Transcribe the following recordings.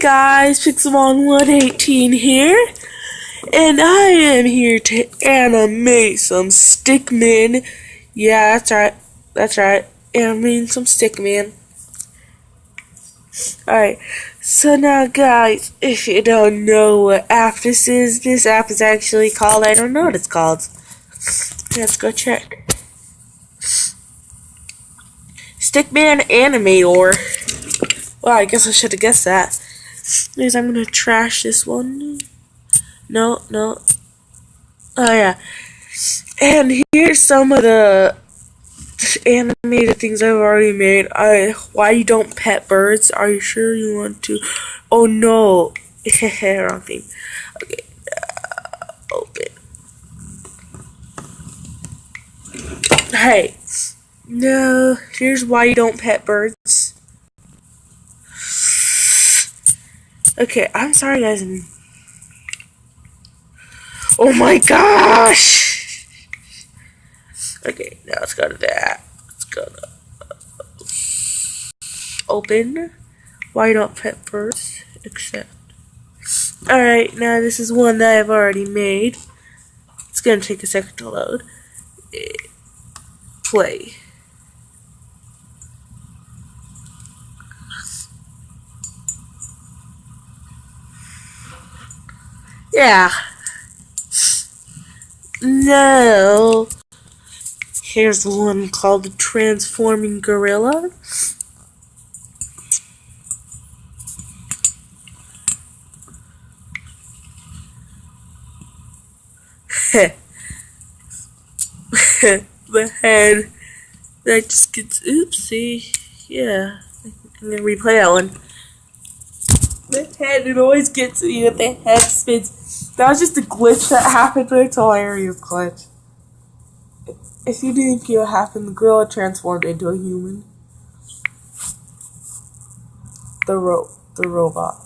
guys, Pixelmon118 here, and I am here to animate some Stickman. Yeah, that's right, animating some Stickman. Alright, so now guys, if you don't know what app this app is actually called, I don't know what it's called. Let's go check. Stickman animator. Well, I guess I should have guessed that. Anyways, I'm gonna trash this one. No. Oh yeah. And here's some of the animated things I've already made. Why you don't pet birds? Are you sure you want to? Oh no. Wrong thing. Okay. Open. Hey. No. Here's why you don't pet birds. Okay, I'm sorry guys. Oh my gosh! Okay, now let's go to that. Let's go to open. Why you don't pet birds? Accept. Alright, now this is one that I've already made. It's gonna take a second to load. Play. Yeah. No. Here's the one called the Transforming Gorilla. The head that just gets oopsie. Yeah. I'm gonna replay that one. The head, it always gets me with the head spins. That was just a glitch that happened, but it's a hilarious glitch. If you didn't see what happened, the gorilla transformed into a human. The robot.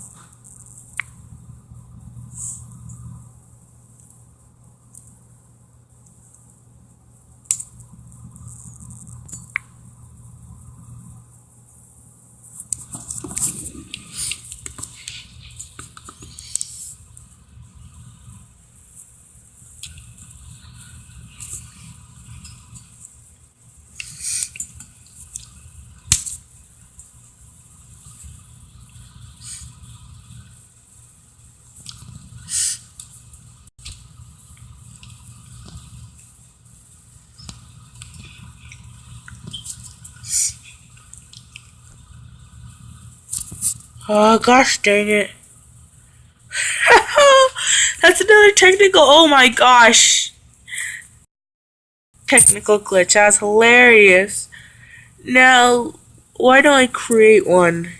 Oh gosh dang it. That's another technical, oh my gosh. Technical glitch, that was hilarious. Now, why don't I create one?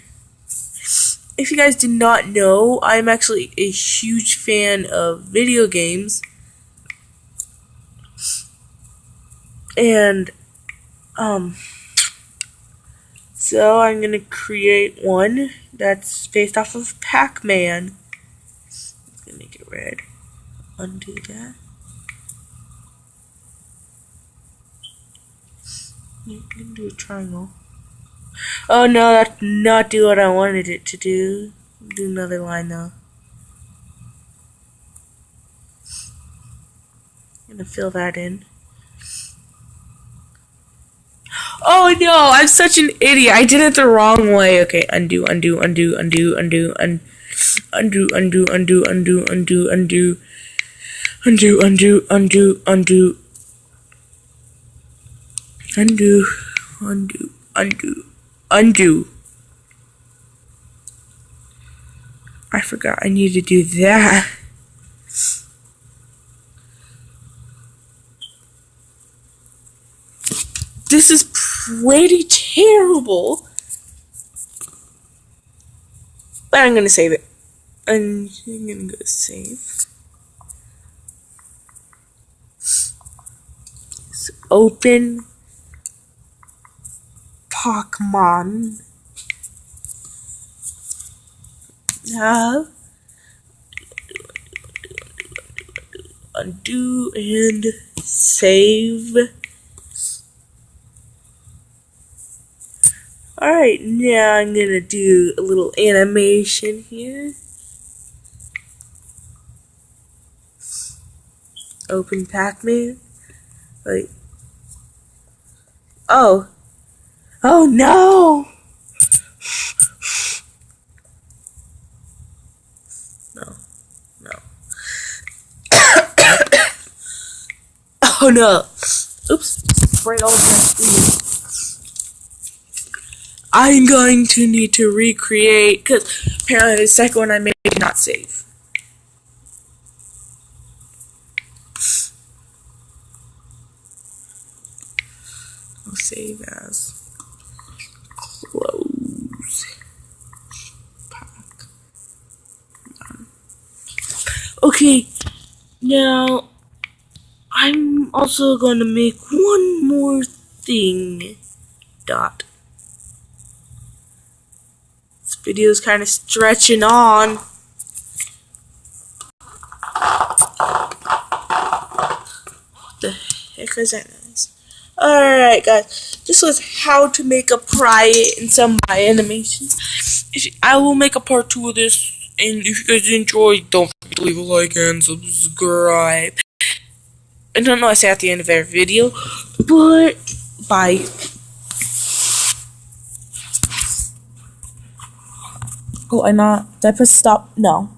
If you guys did not know, I'm actually a huge fan of video games. And, so I'm gonna create one that's based off of Pac-Man. I'm gonna make it red. Undo that. You can do a triangle. Oh no, that's not do what I wanted it to do. Do another line though. I'm gonna fill that in. Oh no, I'm such an idiot. I did it the wrong way. Okay, undo. Undo. I forgot I need to do that. This is pretty terrible. But I'm gonna save it. I'm gonna go save. So open Pokemon. Now undo and save. Alright, now I'm gonna do a little animation here. Open Pac-Man. Like, oh. Oh no! No. No. Oh no! Oops. Right over my screen. I'm going to need to recreate, because apparently the second one I made did not save. I'll save as close. Okay, now I'm also going to make one more thing. Dot. This video is kind of stretching on. The heck is that noise? Alright guys, this was how to make a riot in some of my animations. I will make a part 2 of this, and if you guys enjoyed, don't forget to leave a like and subscribe. I don't know what I say at the end of every video, but bye. Oh, did I press stop? No.